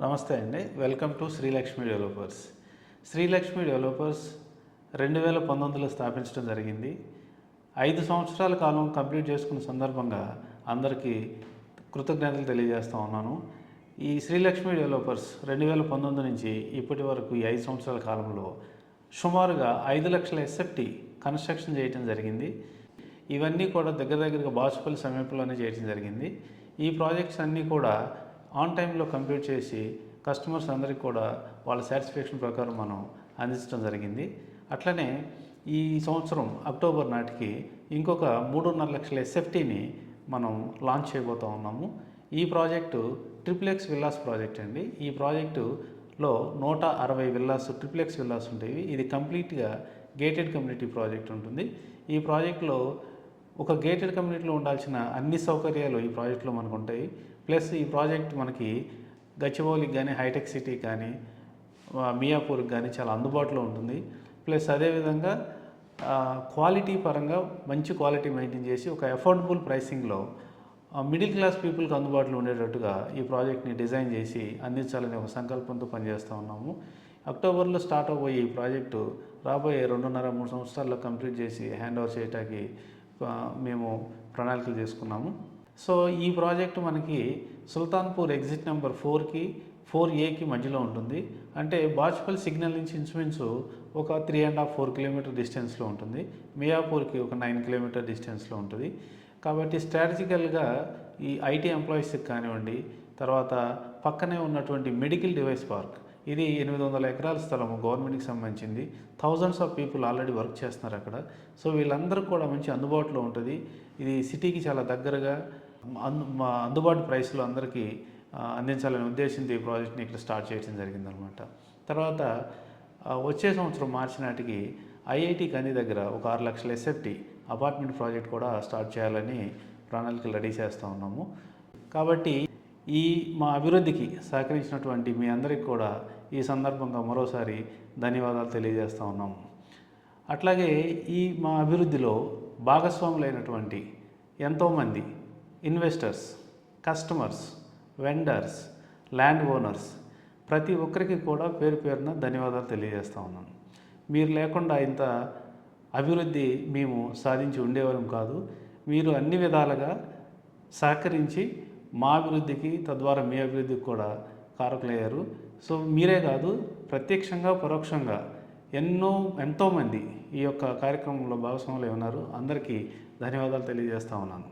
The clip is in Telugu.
నమస్తే అండి. Welcome to Srilakshmi developers. Srilakshmi developers 2019లో స్థాపించడం జరిగింది. 5 సంవత్సరాల కాలం కంప్లీట్ చేసుకున్న సందర్భంగా అందరికీ కృతజ్ఞతలు తెలియజేస్తూ ఉన్నాను. ఈ శ్రీలక్ష్మి డెవలపర్స్ 2019 నుంచి ఇప్పటి వరకు ఈ 5 సంవత్సరాల కాలంలో సుమారుగా 5 లక్షల ఎస్ఎఫ్టీ కన్స్ట్రక్షన్ చేయడం జరిగింది. ఇవన్నీ కూడా దగ్గరగా బాచుపల్లి సమీపంలోనే చేయడం జరిగింది. ఈ ప్రాజెక్ట్స్ అన్నీ కూడా ఆన్ టైంలో కంప్లీట్ చేసి కస్టమర్స్ అందరికీ కూడా వాళ్ళ సాటిస్ఫాక్షన్ ప్రకారం మనం అందించడం జరిగింది. అట్లనే ఈ సంవత్సరం అక్టోబర్ నాటికి ఇంకొక 3.5 లక్షల ఎస్ఎఫ్టీని మనం లాంచ్ చేయబోతూ ఉన్నాము. ఈ ప్రాజెక్టు ట్రిప్లెక్స్ విల్లాస్ ప్రాజెక్ట్ అండి. ఈ ప్రాజెక్టులో 160 విల్లాస్ ట్రిప్లెక్స్ విల్లాస్ ఉంటాయి. ఇది కంప్లీట్గా గేటెడ్ కమ్యూనిటీ ప్రాజెక్ట్ ఉంటుంది. ఈ ప్రాజెక్టులో ఒక గేటెడ్ కమ్యూనిటీలో ఉండాల్సిన అన్ని సౌకర్యాలు ఈ ప్రాజెక్టులో మనకు ఉంటాయి. ప్లస్ ఈ ప్రాజెక్ట్ మనకి గచ్చిబౌలికి కానీ, హైటెక్ సిటీకి కానీ, మియాపూర్కి కానీ చాలా అందుబాటులో ఉంటుంది. ప్లస్ అదేవిధంగా క్వాలిటీ పరంగా మంచి క్వాలిటీ మెయింటైన్ చేసి ఒక అఫోర్డబుల్ ప్రైసింగ్లో మిడిల్ క్లాస్ పీపుల్కి అందుబాటులో ఉండేటట్టుగా ఈ ప్రాజెక్ట్ని డిజైన్ చేసి అందించాలనే ఒక సంకల్పంతో పనిచేస్తూ ఉన్నాము. అక్టోబర్లో స్టార్ట్ అవబోయే ఈ ప్రాజెక్టు రాబోయే 2.5-3 సంవత్సరాల్లో కంప్లీట్ చేసి హ్యాండ్ ఓవర్ చేయడానికి మేము ప్రణాళికలు చేసుకున్నాము. సో ఈ ప్రాజెక్టు మనకి సుల్తాన్పూర్ ఎగ్జిట్ నెంబర్ 4కి 4Aకి మధ్యలో ఉంటుంది. అంటే బాచుపల్లి సిగ్నల్ నుంచి ఇంచుమించు ఒక 3.5-4 కిలోమీటర్ డిస్టెన్స్లో ఉంటుంది. మియాపూర్కి ఒక 9 కిలోమీటర్ డిస్టెన్స్లో ఉంటుంది. కాబట్టి స్ట్రాటజికల్గా ఈ ఐటీ ఎంప్లాయీస్కి కానివ్వండి, తర్వాత పక్కనే ఉన్నటువంటి మెడికల్ డివైస్ పార్క్, ఇది 800 ఎకరాల స్థలము గవర్నమెంట్కి సంబంధించింది. Thousands of people already work చేస్తున్నారు అక్కడ. సో వీళ్ళందరూ కూడా మంచి అందుబాటులో ఉంటుంది. ఇది సిటీకి చాలా దగ్గరగా అందుబాటు ప్రైస్లో అందరికీ అందించాలనే ఉద్దేశంతో ఈ ప్రాజెక్ట్ని ఇక్కడ స్టార్ట్ చేయడం జరిగిందనమాట. తర్వాత వచ్చే సంవత్సరం మార్చి నాటికి ఐఐటి కంది దగ్గర ఒక 6 లక్షల ఎస్ఎఫ్టీ అపార్ట్మెంట్ ప్రాజెక్ట్ కూడా స్టార్ట్ చేయాలని ప్రణాళికలు రెడీ చేస్తూ ఉన్నాము. కాబట్టి ఈ మా అభివృద్ధికి సహకరించినటువంటి మీ అందరికీ కూడా ఈ సందర్భంగా మరోసారి ధన్యవాదాలు తెలియజేస్తూ ఉన్నాము. అట్లాగే ఈ మా అభివృద్ధిలో భాగస్వాములైనటువంటి ఎంతోమంది investors, customers, vendors, land owners ప్రతి ఒక్కరికి కూడా పేరు పేరున ధన్యవాదాలు తెలియజేస్తూ ఉన్నాను. మీరు లేకుండా ఇంత అభివృద్ధి మేము సాధించి ఉండేవారం కాదు. మీరు అన్ని విధాలుగా సహకరించి మా అభివృద్ధికి, తద్వారా మీ అభివృద్ధికి కూడా కారకులయ్యారు. సో మీరే కాదు, ప్రత్యక్షంగా పరోక్షంగా ఎంతోమంది ఈ యొక్క కార్యక్రమంలో భాగస్వాములు ఉన్నారు. అందరికీ ధన్యవాదాలు తెలియజేస్తూ ఉన్నాను.